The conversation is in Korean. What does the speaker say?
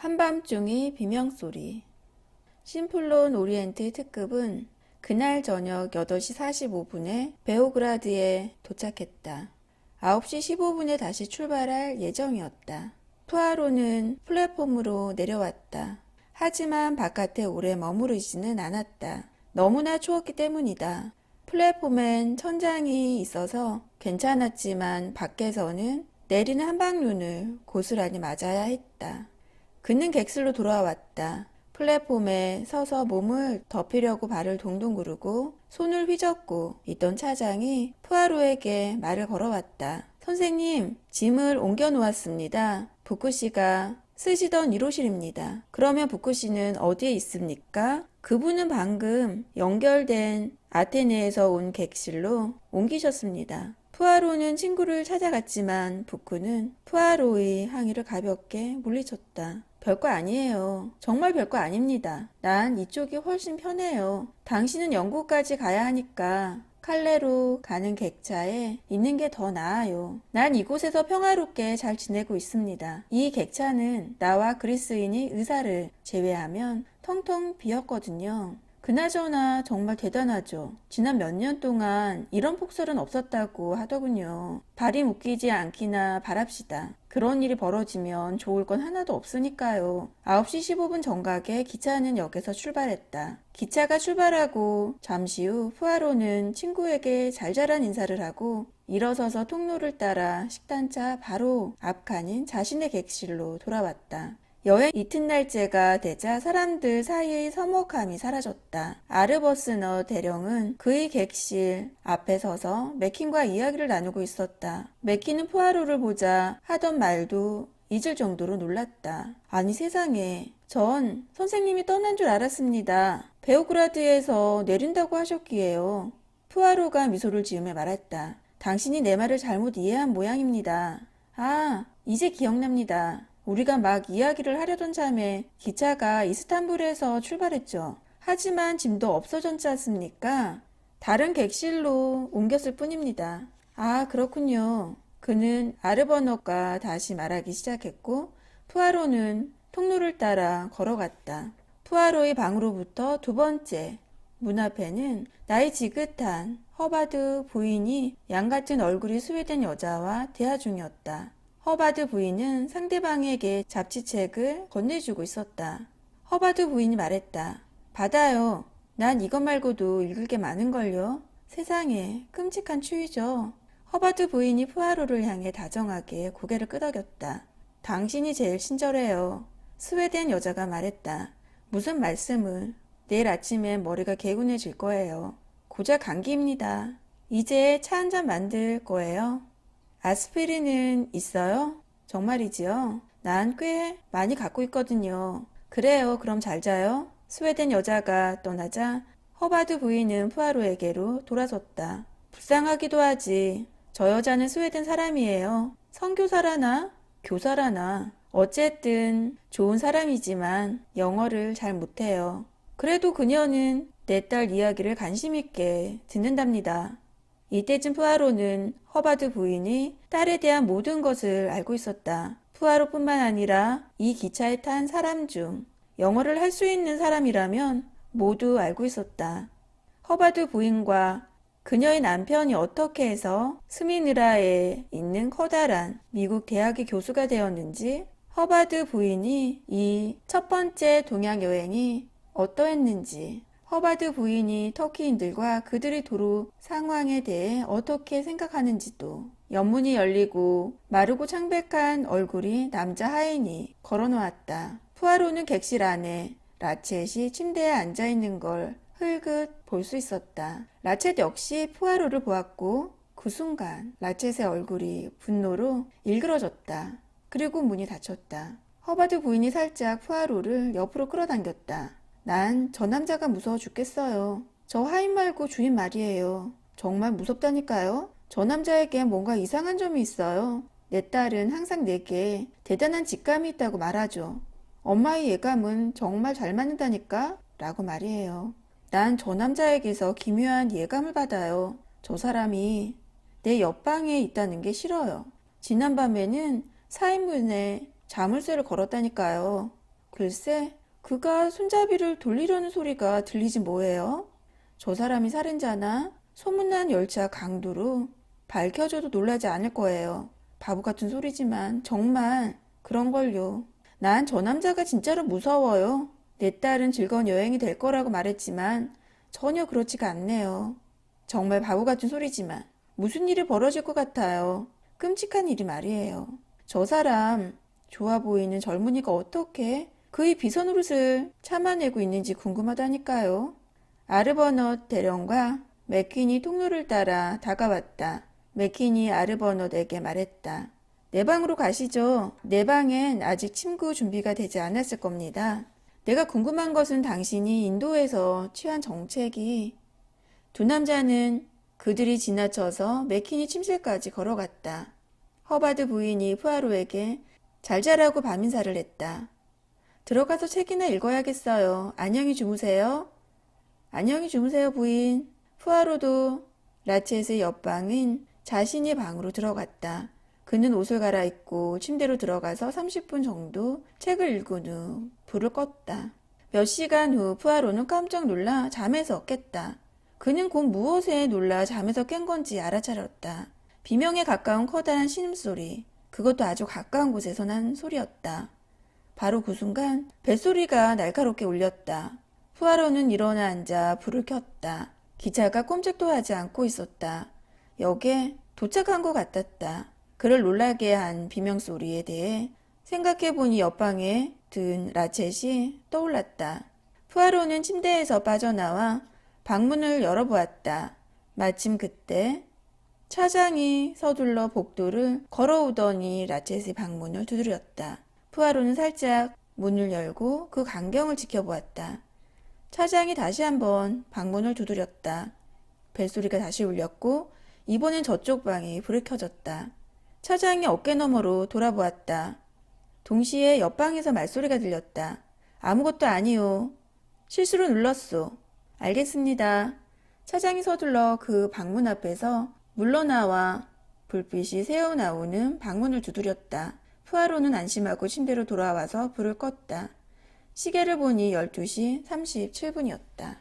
한밤중의 비명소리. 심플론 오리엔트 특급은 그날 저녁 8시 45분에 베오그라드에 도착했다. 9시 15분에 다시 출발할 예정이었다. 푸아로는 플랫폼으로 내려왔다. 하지만 바깥에 오래 머무르지는 않았다. 너무나 추웠기 때문이다. 플랫폼엔 천장이 있어서 괜찮았지만 밖에서는 내리는 한방눈을 고스란히 맞아야 했다. 그는 객실로 돌아왔다. 플랫폼에 서서 몸을 덮으려고 발을 동동 구르고 손을 휘젓고 있던 차장이 푸아로에게 말을 걸어왔다. 선생님, 짐을 옮겨 놓았습니다. 부쿠씨가 쓰시던 1호실입니다. 그러면 부쿠씨는 어디에 있습니까? 그분은 방금 연결된 아테네에서 온 객실로 옮기셨습니다. 푸아로는 친구를 찾아갔지만 부쿠는 푸아로의 항의를 가볍게 물리쳤다. 별거 아니에요. 정말 별거 아닙니다. 난 이쪽이 훨씬 편해요. 당신은 영국까지 가야 하니까 칼레로 가는 객차에 있는 게 더 나아요. 난 이곳에서 평화롭게 잘 지내고 있습니다. 이 객차는 나와 그리스인의 의사를 제외하면 텅텅 비었거든요. 그나저나 정말 대단하죠. 지난 몇 년 동안 이런 폭설은 없었다고 하더군요. 발이 묶이지 않기나 바랍시다. 그런 일이 벌어지면 좋을 건 하나도 없으니까요. 9시 15분 정각에 기차는 역에서 출발했다. 기차가 출발하고 잠시 후 푸아로는 친구에게 잘잘한 인사를 하고 일어서서 통로를 따라 식단차 바로 앞칸인 자신의 객실로 돌아왔다. 여행 이튿날째가 되자 사람들 사이의 서먹함이 사라졌다. 아르버스너 대령은 그의 객실 앞에 서서 맥킨과 이야기를 나누고 있었다. 맥킨은 푸아로를 보자 하던 말도 잊을 정도로 놀랐다. 아니 세상에, 전 선생님이 떠난 줄 알았습니다. 베오그라드에서 내린다고 하셨기에요. 푸아로가 미소를 지으며 말했다. 당신이 내 말을 잘못 이해한 모양입니다. 아, 이제 기억납니다. 우리가 막 이야기를 하려던 참에 기차가 이스탄불에서 출발했죠. 하지만 짐도 없어졌지 않습니까? 다른 객실로 옮겼을 뿐입니다. 아, 그렇군요. 그는 아르버너가 다시 말하기 시작했고 푸아로는 통로를 따라 걸어갔다. 푸아로의 방으로부터 두 번째 문 앞에는 나이 지긋한 허바드 부인이 양같은 얼굴이 스웨덴 여자와 대화 중이었다. 허바드 부인은 상대방에게 잡지책을 건네주고 있었다. 허바드 부인이 말했다. 받아요. 난 이것 말고도 읽을 게 많은걸요. 세상에, 끔찍한 추위죠. 허바드 부인이 푸아로를 향해 다정하게 고개를 끄덕였다. 당신이 제일 친절해요. 스웨덴 여자가 말했다. 무슨 말씀을. 내일 아침엔 머리가 개운해질 거예요. 고작 감기입니다. 이제 차 한잔 만들 거예요. 아스피린은 있어요? 정말이지요? 난 꽤 많이 갖고 있거든요. 그래요. 그럼 잘 자요. 스웨덴 여자가 떠나자 허바드 부인은 푸아로에게로 돌아섰다. 불쌍하기도 하지. 저 여자는 스웨덴 사람이에요. 선교사라나? 교사라나? 어쨌든 좋은 사람이지만 영어를 잘 못해요. 그래도 그녀는 내 딸 이야기를 관심 있게 듣는답니다. 이때쯤 푸아로는 허바드 부인이 딸에 대한 모든 것을 알고 있었다. 푸아로뿐만 아니라 이 기차에 탄 사람 중 영어를 할 수 있는 사람이라면 모두 알고 있었다. 허바드 부인과 그녀의 남편이 어떻게 해서 스미느라에 있는 커다란 미국 대학의 교수가 되었는지, 허바드 부인이 이 첫 번째 동양 여행이 어떠했는지, 허바드 부인이 터키인들과 그들의 도로 상황에 대해 어떻게 생각하는지도. 연문이 열리고 마르고 창백한 얼굴이 남자 하인이 걸어놓았다. 푸아로는 객실 안에 라쳇이 침대에 앉아있는 걸 흘긋 볼 수 있었다. 라쳇 역시 푸아로를 보았고 그 순간 라쳇의 얼굴이 분노로 일그러졌다. 그리고 문이 닫혔다. 허바드 부인이 살짝 푸아로를 옆으로 끌어당겼다. 난 저 남자가 무서워 죽겠어요. 저 하인 말고 주인 말이에요. 정말 무섭다니까요. 저 남자에게 뭔가 이상한 점이 있어요. 내 딸은 항상 내게 대단한 직감이 있다고 말하죠. 엄마의 예감은 정말 잘 맞는다니까? 라고 말이에요. 난 저 남자에게서 기묘한 예감을 받아요. 저 사람이 내 옆방에 있다는 게 싫어요. 지난밤에는 사인문에 자물쇠를 걸었다니까요. 글쎄, 그가 손잡이를 돌리려는 소리가 들리지 뭐예요? 저 사람이 살인자나 소문난 열차 강도로 밝혀져도 놀라지 않을 거예요. 바보 같은 소리지만 정말 그런걸요. 난 저 남자가 진짜로 무서워요. 내 딸은 즐거운 여행이 될 거라고 말했지만 전혀 그렇지가 않네요. 정말 바보 같은 소리지만 무슨 일이 벌어질 것 같아요. 끔찍한 일이 말이에요. 저 사람 좋아 보이는 젊은이가 어떻게 그의 비서노릇을 참아내고 있는지 궁금하다니까요. 아르버넛 대령과 맥퀸이 통로를 따라 다가왔다. 맥퀸이 아르버넛에게 말했다. 내 방으로 가시죠. 내 방엔 아직 침구 준비가 되지 않았을 겁니다. 내가 궁금한 것은 당신이 인도에서 취한 정책이. 두 남자는 그들이 지나쳐서 맥퀸이 침실까지 걸어갔다. 허바드 부인이 푸아로에게 잘 자라고 밤인사를 했다. 들어가서 책이나 읽어야겠어요. 안녕히 주무세요. 안녕히 주무세요, 부인. 푸아로도 라쳇의 옆방인 자신의 방으로 들어갔다. 그는 옷을 갈아입고 침대로 들어가서 30분 정도 책을 읽은 후 불을 껐다. 몇 시간 후 푸아로는 깜짝 놀라 잠에서 깼다. 그는 곧 무엇에 놀라 잠에서 깬 건지 알아차렸다. 비명에 가까운 커다란 신음소리, 그것도 아주 가까운 곳에서 난 소리였다. 바로 그 순간 뱃소리가 날카롭게 울렸다. 푸아로는 일어나 앉아 불을 켰다. 기차가 꼼짝도 하지 않고 있었다. 역에 도착한 것 같았다. 그를 놀라게 한 비명소리에 대해 생각해보니 옆방에 든 라쳇이 떠올랐다. 푸아로는 침대에서 빠져나와 방문을 열어보았다. 마침 그때 차장이 서둘러 복도를 걸어오더니 라쳇의 방문을 두드렸다. 푸아로는 살짝 문을 열고 그 광경을 지켜보았다. 차장이 다시 한번 방문을 두드렸다. 벨소리가 다시 울렸고 이번엔 저쪽 방에 불이 켜졌다. 차장이 어깨너머로 돌아보았다. 동시에 옆방에서 말소리가 들렸다. 아무것도 아니요. 실수로 눌렀소. 알겠습니다. 차장이 서둘러 그 방문 앞에서 물러나와 불빛이 새어나오는 방문을 두드렸다. 푸아로는 안심하고 침대로 돌아와서 불을 껐다. 시계를 보니 12시 37분이었다.